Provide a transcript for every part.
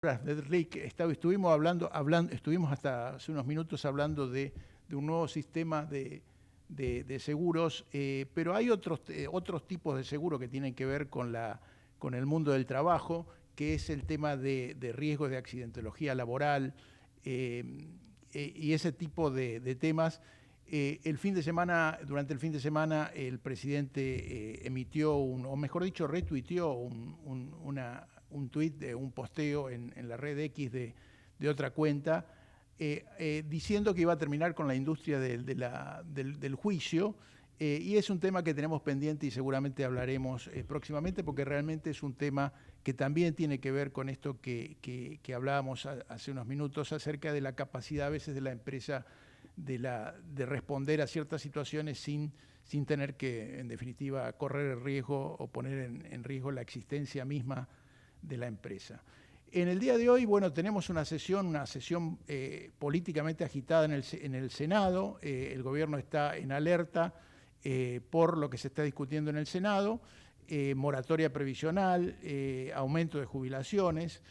Rick, estuvimos hasta hace unos minutos hablando de un nuevo sistema de seguros, pero hay otros tipos de seguro que tienen que ver con el mundo del trabajo, que es el tema de riesgos de accidentología laboral eh, y ese tipo de temas. Durante el fin de semana, el presidente emitió, o mejor dicho, retuiteó un tuit, un posteo en la red X de otra cuenta, diciendo que iba a terminar con la industria del juicio, y es un tema que tenemos pendiente y seguramente hablaremos próximamente, porque realmente es un tema que también tiene que ver con esto que hablábamos hace unos minutos acerca de la capacidad a veces de la empresa de responder a ciertas situaciones sin tener que, en definitiva, correr el riesgo o poner en riesgo la existencia misma de la empresa. En el día de hoy, bueno, tenemos una sesión políticamente agitada en el Senado. El gobierno está en alerta por lo que se está discutiendo en el Senado, moratoria previsional, aumento de jubilaciones,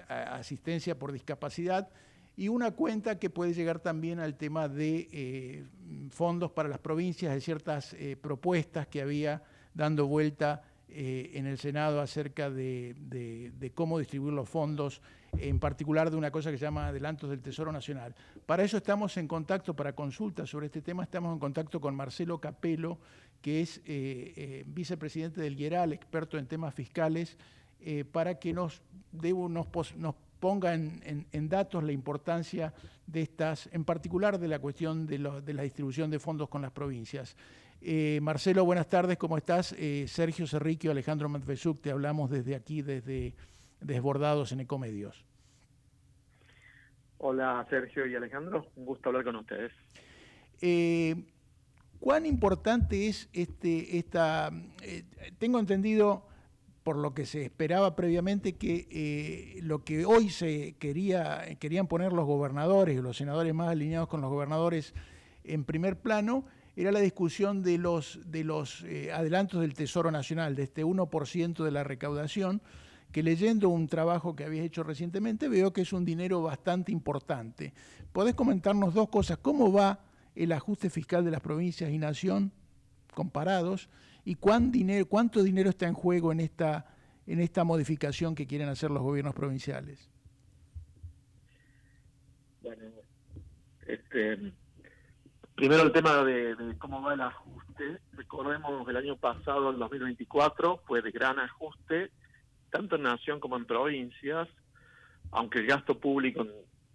asistencia por discapacidad y una cuenta que puede llegar también al tema de fondos para las provincias, de ciertas propuestas que había dando vuelta en el Senado acerca de cómo distribuir los fondos, en particular de una cosa que se llama adelantos del Tesoro Nacional. Para eso estamos en contacto, para consultas sobre este tema, estamos en contacto con Marcelo Capello, que es vicepresidente del IERAL, experto en temas fiscales, para que nos ponga en datos la importancia de estas, en particular de la cuestión de la distribución de fondos con las provincias. Marcelo, buenas tardes, ¿cómo estás? Sergio Cerriquio, Alejandro Matvejuk, te hablamos desde aquí, desde Desbordados en Ecomedios. Hola Sergio y Alejandro, un gusto hablar con ustedes. ¿Cuán importante es tengo entendido, por lo que se esperaba previamente, que lo que hoy querían poner los gobernadores y los senadores más alineados con los gobernadores en primer plano, era la discusión de los adelantos del Tesoro Nacional, de este 1% de la recaudación, que leyendo un trabajo que habías hecho recientemente veo que es un dinero bastante importante. ¿Podés comentarnos dos cosas? ¿Cómo va el ajuste fiscal de las provincias y nación comparados? ¿Y cuánto dinero está en juego en esta modificación que quieren hacer los gobiernos provinciales? Bueno, primero el tema de cómo va el ajuste. Recordemos el año pasado, el 2024, fue de gran ajuste, tanto en nación como en provincias, aunque el gasto público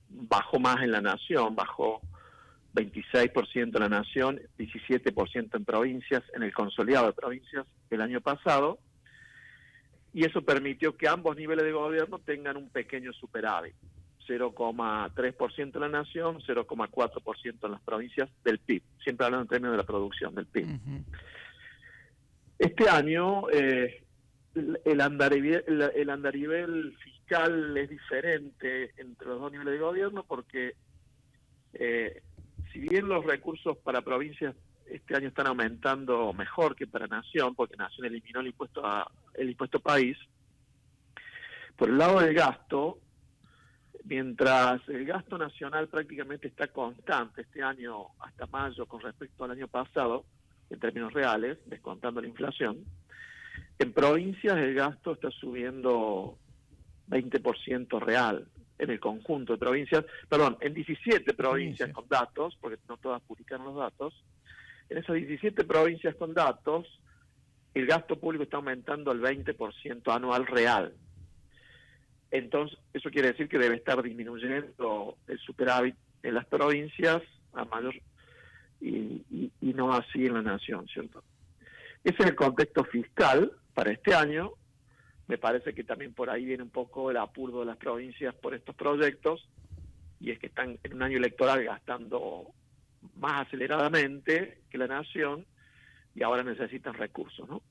bajó más en la nación, bajó 26% en la nación, 17% en provincias, en el consolidado de provincias el año pasado, y eso permitió que ambos niveles de gobierno tengan un pequeño superávit, 0,3% en la nación, 0,4% en las provincias del PIB, siempre hablando en términos de la producción del PIB. Uh-huh. Este año el andarivel fiscal es diferente entre los dos niveles de gobierno porque si bien los recursos para provincias este año están aumentando mejor que para nación, porque nación eliminó el impuesto país, por el lado del gasto, mientras el gasto nacional prácticamente está constante este año hasta mayo con respecto al año pasado, en términos reales, descontando la inflación, en provincias el gasto está subiendo 20% real en el conjunto de provincias, en 17 provincias con datos, porque no todas publicaron los datos. En esas 17 provincias con datos, el gasto público está aumentando al 20% anual real. Entonces, eso quiere decir que debe estar disminuyendo el superávit en las provincias a mayor y no así en la nación, ¿cierto? Ese es el contexto fiscal para este año. Me parece que también por ahí viene un poco el apuro de las provincias por estos proyectos, y es que están en un año electoral gastando más aceleradamente que la nación y ahora necesitan recursos, ¿no?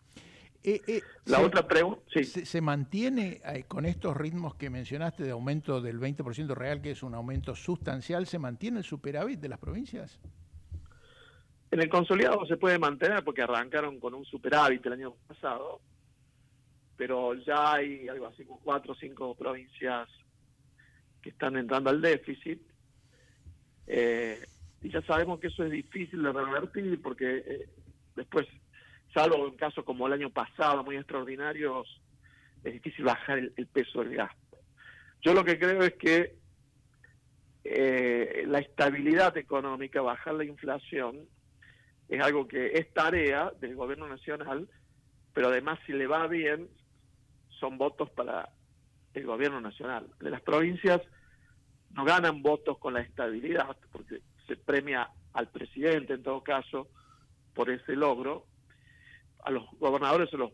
Otra pregunta, sí. ¿Se mantiene con estos ritmos que mencionaste de aumento del 20% real, que es un aumento sustancial, se mantiene el superávit de las provincias? En el consolidado se puede mantener porque arrancaron con un superávit el año pasado, pero ya hay algo así como 4 o 5 provincias que están entrando al déficit, y ya sabemos que eso es difícil de revertir porque después, salvo en casos como el año pasado, muy extraordinarios, es difícil bajar el peso del gasto. Yo lo que creo es que la estabilidad económica, bajar la inflación, es algo que es tarea del gobierno nacional, pero además si le va bien, son votos para el gobierno nacional. De las provincias no ganan votos con la estabilidad, porque se premia al presidente en todo caso por ese logro. A los gobernadores se los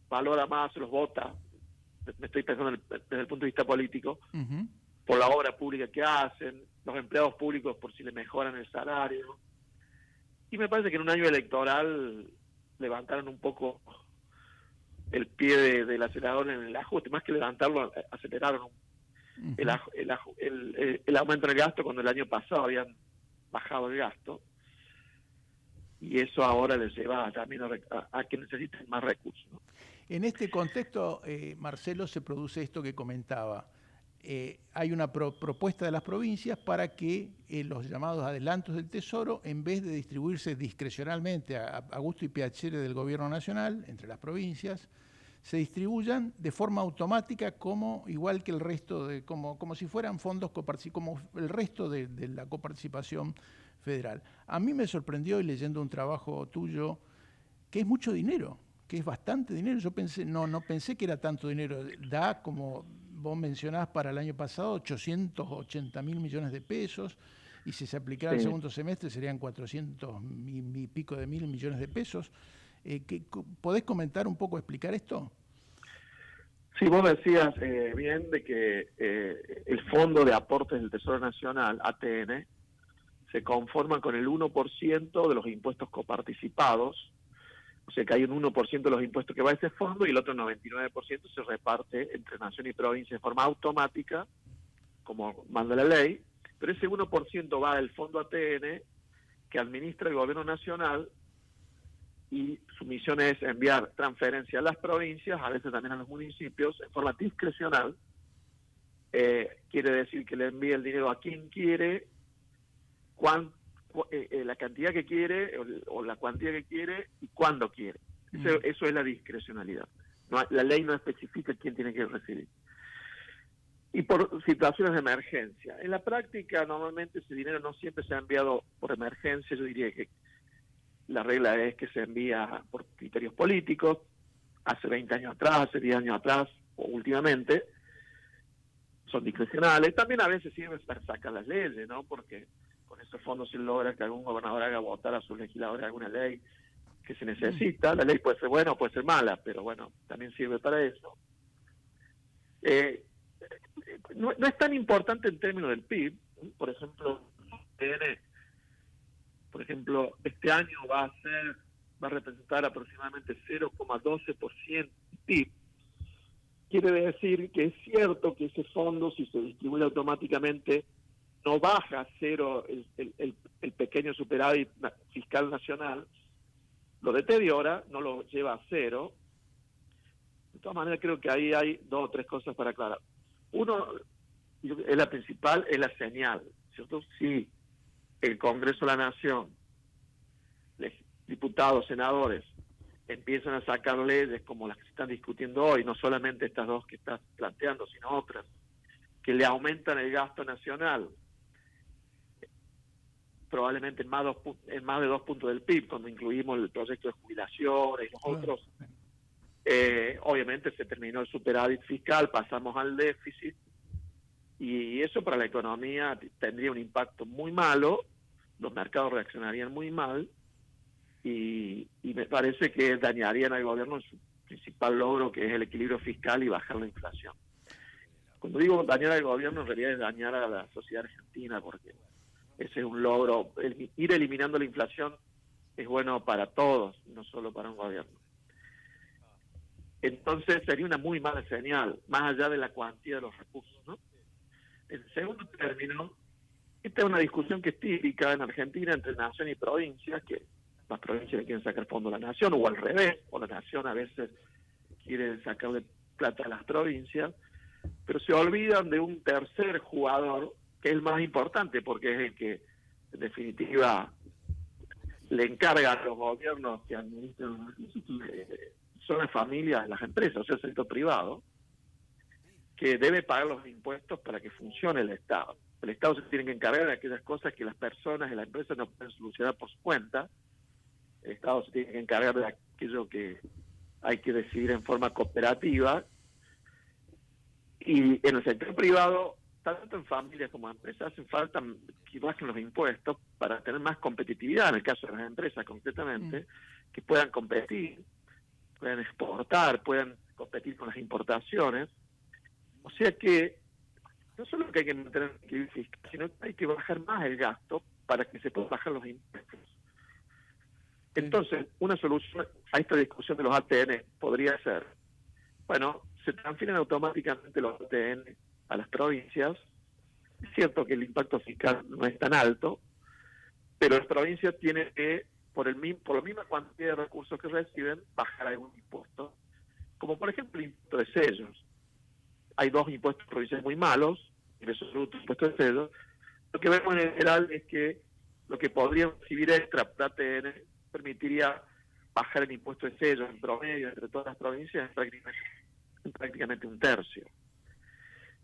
valora más, se los vota, me estoy pensando desde el punto de vista político, por la obra pública que hacen, los empleados públicos por si le mejoran el salario. Y me parece que en un año electoral levantaron un poco el pie del acelerador en el ajuste, más que levantarlo, aceleraron el aumento del gasto cuando el año pasado habían bajado el gasto, y eso ahora les lleva también a que necesiten más recursos, ¿no? En este contexto, Marcelo, se produce esto que comentaba. Hay una propuesta de las provincias para que los llamados adelantos del Tesoro, en vez de distribuirse discrecionalmente a gusto y piacere del gobierno nacional, entre las provincias, se distribuyan de forma automática igual que el resto, como si fueran fondos como el resto de la coparticipación federal. A mí me sorprendió, y leyendo un trabajo tuyo, que es mucho dinero, que es bastante dinero. Yo no pensé que era tanto dinero. Da, como vos mencionás, para el año pasado 880.000 millones de pesos, y si se aplicara el segundo semestre serían 400 y pico de mil millones de pesos. ¿Podés comentar un poco, explicar esto? Sí, vos decías bien de que el Fondo de Aportes del Tesoro Nacional, ATN, se conforma con el 1% de los impuestos coparticipados, o sea que hay un 1% de los impuestos que va a ese fondo y el otro 99% se reparte entre nación y provincia de forma automática, como manda la ley, pero ese 1% va del Fondo ATN que administra el gobierno nacional, y su misión es enviar transferencias a las provincias, a veces también a los municipios, en forma discrecional. Quiere decir que le envía el dinero a quien quiere, la cantidad que quiere o la cuantía que quiere y cuándo quiere. Eso es la discrecionalidad. La ley no especifica quién tiene que recibir. Y por situaciones de emergencia. En la práctica, normalmente ese dinero no siempre se ha enviado por emergencia. Yo diría que la regla es que se envía por criterios políticos, hace 20 años atrás, hace 10 años atrás, o últimamente, son discrecionales. También a veces sirven para sacar las leyes, ¿no? Porque con esos fondos se logra que algún gobernador haga votar a sus legisladores alguna ley que se necesita. La ley puede ser buena o puede ser mala, pero bueno, también sirve para eso. No es tan importante en términos del PIB. Por ejemplo, este año va a representar aproximadamente 0,12% del PIB. Quiere decir que es cierto que ese fondo, si se distribuye automáticamente, no baja a cero el pequeño superávit fiscal nacional, lo deteriora, no lo lleva a cero. De todas maneras, creo que ahí hay 2 o 3 cosas para aclarar. Uno, es la principal, es la señal, ¿cierto? Si el Congreso de la Nación, diputados, senadores, empiezan a sacar leyes como las que se están discutiendo hoy, no solamente estas 2 que estás planteando, sino otras, que le aumentan el gasto nacional, probablemente en más de 2 puntos del PIB, cuando incluimos el proyecto de jubilaciones y los otros. Obviamente se terminó el superávit fiscal, pasamos al déficit, y eso para la economía tendría un impacto muy malo, los mercados reaccionarían muy mal, y me parece que dañarían al gobierno en su principal logro, que es el equilibrio fiscal y bajar la inflación. Cuando digo dañar al gobierno, en realidad es dañar a la sociedad argentina, porque ese es un logro. Ir eliminando la inflación es bueno para todos, no solo para un gobierno. Entonces sería una muy mala señal, más allá de la cuantía de los recursos, ¿no? En segundo término, esta es una discusión que es típica en Argentina entre nación y provincia, que las provincias le quieren sacar fondo a la nación, o al revés, o la nación a veces quiere sacarle plata a las provincias, pero se olvidan de un tercer jugador que es el más importante, porque es el que en definitiva le encargan a los gobiernos que administran los recursos, son las familias, las empresas, o sea, el sector privado, que debe pagar los impuestos para que funcione el Estado. El Estado se tiene que encargar de aquellas cosas que las personas y las empresas no pueden solucionar por su cuenta. El Estado se tiene que encargar de aquello que hay que decidir en forma cooperativa. Y en el sector privado, tanto en familias como en empresas, hacen falta que bajen los impuestos para tener más competitividad, en el caso de las empresas concretamente, que puedan competir, puedan exportar, puedan competir con las importaciones. O sea que no solo que hay que mantener el equilibrio fiscal, sino que hay que bajar más el gasto para que se puedan bajar los impuestos. Entonces, una solución a esta discusión de los ATN podría ser, bueno, se transfieren automáticamente los ATN a las provincias. Es cierto que el impacto fiscal no es tan alto, pero las provincias tienen que, por la misma cantidad de recursos que reciben, bajar algún impuesto. Como por ejemplo el impuesto de sellos. Hay dos impuestos provinciales muy malos, ingresos brutos, impuesto de sellos. Lo que vemos en general es que lo que podrían recibir extra por ATN permitiría bajar el impuesto de sellos en promedio entre todas las provincias en prácticamente un tercio.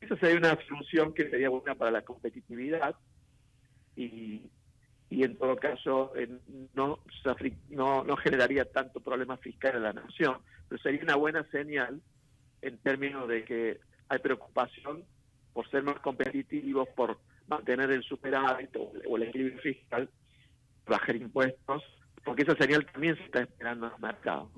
Esa sería una solución que sería buena para la competitividad y en todo caso no generaría tanto problema fiscal en la nación, pero sería una buena señal en términos de que hay preocupación por ser más competitivos, por mantener el superávit o el equilibrio fiscal, bajar impuestos, porque esa señal también se está esperando en los mercados.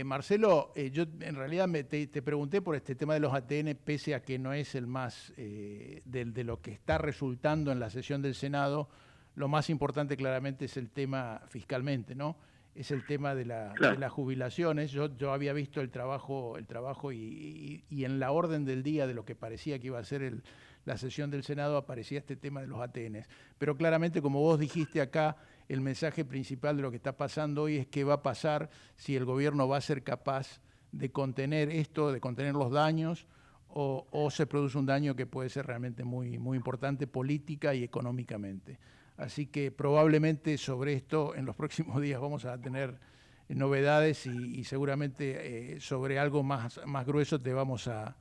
Marcelo, yo en realidad te pregunté por este tema de los ATN, pese a que no es el más de lo que está resultando en la sesión del Senado. Lo más importante claramente es el tema fiscalmente, ¿no? Es el tema de las jubilaciones. Yo había visto el trabajo y en la orden del día de lo que parecía que iba a ser la sesión del Senado aparecía este tema de los ATN. Pero claramente, como vos dijiste acá, el mensaje principal de lo que está pasando hoy es qué va a pasar si el gobierno va a ser capaz de contener esto, de contener los daños, o se produce un daño que puede ser realmente muy, muy importante política y económicamente. Así que probablemente sobre esto en los próximos días vamos a tener novedades y seguramente sobre algo más grueso te vamos a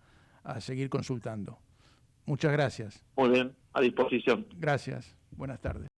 seguir consultando. Muchas gracias. Muy bien, a disposición. Gracias. Buenas tardes.